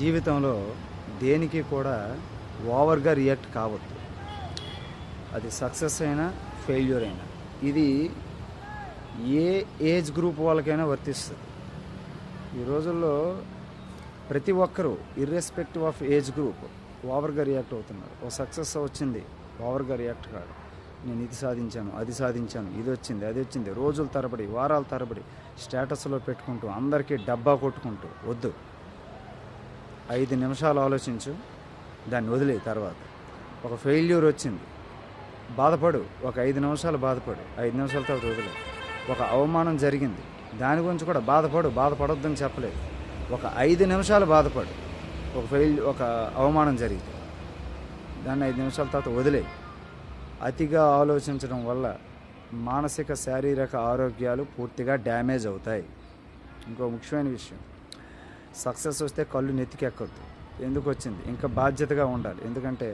జీవితంలో దేనికి కూడా ఓవర్గా రియాక్ట్ కావద్దు. అది సక్సెస్ అయినా ఫెయిల్యూర్ అయినా ఇది ఏ ఏజ్ గ్రూప్ వాళ్ళకైనా వర్తిస్తుంది. ఈ రోజుల్లో ప్రతి ఒక్కరూ ఇర్రెస్పెక్టివ్ ఆఫ్ ఏజ్ గ్రూప్ ఓవర్గా రియాక్ట్ అవుతున్నారు. ఓ సక్సెస్ వచ్చింది ఓవర్గా రియాక్ట్ కాదు. నేను ఇది సాధించాను, అది సాధించాను, ఇది వచ్చింది, అది వచ్చింది, రోజుల తరబడి వారాల తరబడి స్టేటస్లో పెట్టుకుంటూ అందరికీ డబ్బా కొట్టుకుంటూ వద్దు. 5 నిమిషాలు ఆలోచించు, దాన్ని వదిలే. తర్వాత ఒక ఫెయిల్యూర్ వచ్చింది, బాధపడు. ఒక 5 నిమిషాలు బాధపడు, 5 నిమిషాల తర్వాత వదిలే. ఒక అవమానం జరిగింది, దాని గురించి కూడా బాధపడొద్దని చెప్పలేదు. ఒక 5 నిమిషాలు బాధపడు. ఒక అవమానం జరిగింది, దాన్ని 5 నిమిషాల తర్వాత వదిలే. అతిగా ఆలోచించడం వల్ల మానసిక శారీరక ఆరోగ్యాలు పూర్తిగా డ్యామేజ్ అవుతాయి. ఇంకో ముఖ్యమైన విషయం, సక్సెస్ వస్తే కళ్ళు నెత్తికెక్కద్దు. ఎందుకు వచ్చింది, ఇంకా బాధ్యతగా ఉండాలి. ఎందుకంటే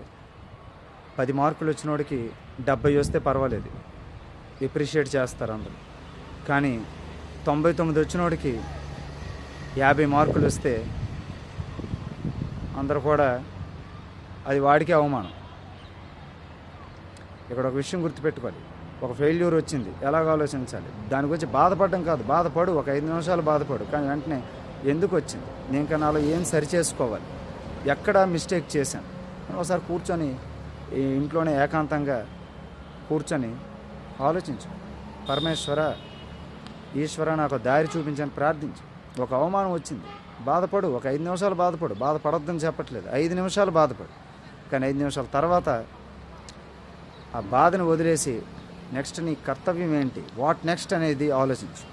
10 మార్కులు వచ్చినోడికి 70 వస్తే పర్వాలేదు, ఎప్రిషియేట్ చేస్తారు అందరూ. కానీ 99 వచ్చినోడికి 50 మార్కులు వస్తే అందరూ కూడా అది వాడికి అవమానం. ఇక్కడ ఒక విషయం గుర్తుపెట్టుకోవాలి. ఒక ఫెయిల్యూర్ వచ్చింది, ఎలాగ ఆలోచించాలి, దాని గురించి బాధపడడం కాదు. బాధపడు, ఒక 5 నిమిషాలు బాధపడు, కానీ వెంటనే ఎందుకు వచ్చింది, నేను నాలో ఏం సరి చేసుకోవాలి, ఎక్కడ మిస్టేక్ చేశాను, ఒకసారి కూర్చొని ఇంట్లోనే ఏకాంతంగా కూర్చొని ఆలోచించు. పరమేశ్వర, ఈశ్వర, నాకు దారి చూపించని ప్రార్థించు. ఒక అవమానం వచ్చింది, బాధపడు. ఒక 5 నిమిషాలు బాధపడు, బాధపడొద్దని చెప్పట్లేదు. 5 నిమిషాలు బాధపడు, కానీ 5 నిమిషాల తర్వాత ఆ బాధను వదిలేసి నెక్స్ట్ నీ కర్తవ్యం ఏంటి, వాట్ నెక్స్ట్ అనేది ఆలోచించు.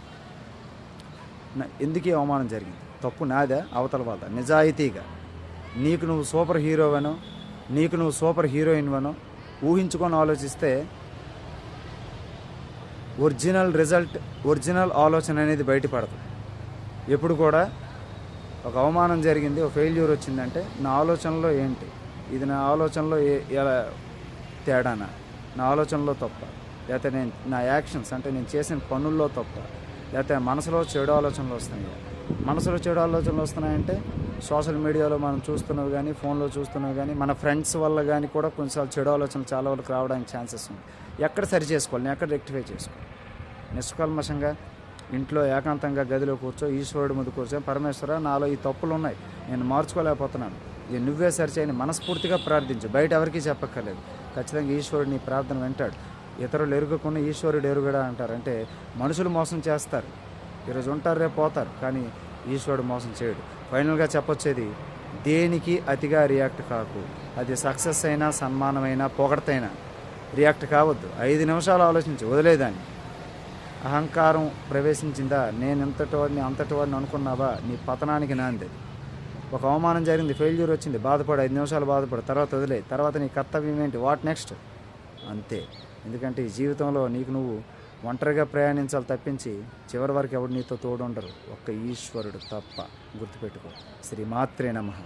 ఎందుకు ఈ అవమానం జరిగింది, తప్పు నాదా అవతల వాళ్ళ? నిజాయితీగా నీకు నువ్వు సూపర్ హీరోవనో నీకు నువ్వు సూపర్ హీరోయిన్వనో ఊహించుకొని ఆలోచిస్తే ఒరిజినల్ రిజల్ట్, ఒరిజినల్ ఆలోచన అనేది బయటపడుతుంది. ఎప్పుడు కూడా ఒక అవమానం జరిగింది, ఒక ఫెయిల్యూర్ వచ్చిందంటే నా ఆలోచనలో ఏంటి, ఇది నా ఆలోచనలో ఎలా తేడానా, నా ఆలోచనలో తప్ప, లేకపోతే నా యాక్షన్స్ అంటే నేను చేసిన పనుల్లో తప్ప, లేకపోతే మనసులో చెడు ఆలోచనలు వస్తున్నాయి. మనసులో చెడు ఆలోచనలు వస్తున్నాయంటే సోషల్ మీడియాలో మనం చూస్తున్నవి కానీ, ఫోన్లో చూస్తున్నవి కానీ, మన ఫ్రెండ్స్ వల్ల కానీ కూడా కొన్నిసార్లు చెడు ఆలోచనలు చాలా వరకు రావడానికి ఛాన్సెస్ ఉంది. ఎక్కడ సరి చేసుకోవాలి, నేను ఎక్కడ రెక్టిఫై చేసుకోవాలి? నిష్కల్మషంగా ఇంట్లో ఏకాంతంగా గదిలో కూర్చో, ఈశ్వరుడు ముందు కూర్చో, పరమేశ్వర, నాలో ఈ తప్పులు ఉన్నాయి, నేను మార్చుకోలేకపోతున్నాను, ఇది నువ్వే సరిచేయని మనస్ఫూర్తిగా ప్రార్థించు. బయట ఎవరికీ చెప్పక్కర్లేదు. ఖచ్చితంగా ఈశ్వరుడు నీ ప్రార్థన వింటాడు. ఇతరులు ఎరుగకుండా ఈశ్వరుడు ఎరుగడా అంటారు. అంటే మనుషులు మోసం చేస్తారు, ఈరోజు ఉంటారు, రేపు పోతారు, కానీ ఈశ్వరుడు మోసం చేయడు. ఫైనల్గా చెప్పొచ్చేది, దేనికి అతిగా రియాక్ట్ కాకు. అది సక్సెస్ అయినా, సన్మానమైనా, పొగడతైనా రియాక్ట్ కావద్దు. 5 నిమిషాలు ఆలోచించి వదిలేదాన్ని. అహంకారం ప్రవేశించిందా, నేను ఇంతటి వాడిని అంతటి వాడిని అనుకున్నావా, నీ పతనానికి నాంది. ఒక అవమానం జరిగింది, ఫెయిల్యూర్ వచ్చింది, బాధపడు, 5 నిమిషాలు బాధపడు, తర్వాత వదిలే. తర్వాత నీ కర్తవ్యం ఏంటి, వాట్ నెక్స్ట్, అంతే. ఎందుకంటే ఈ జీవితంలో నీకు నువ్వు ఒంటరిగా ప్రయాణించాలి తప్పించి చివరి వరకు ఎవడు నీతో తోడు ఉండరు, ఒక్క ఈశ్వరుడు తప్ప. గుర్తుపెట్టుకో. శ్రీమాత్రే నమః.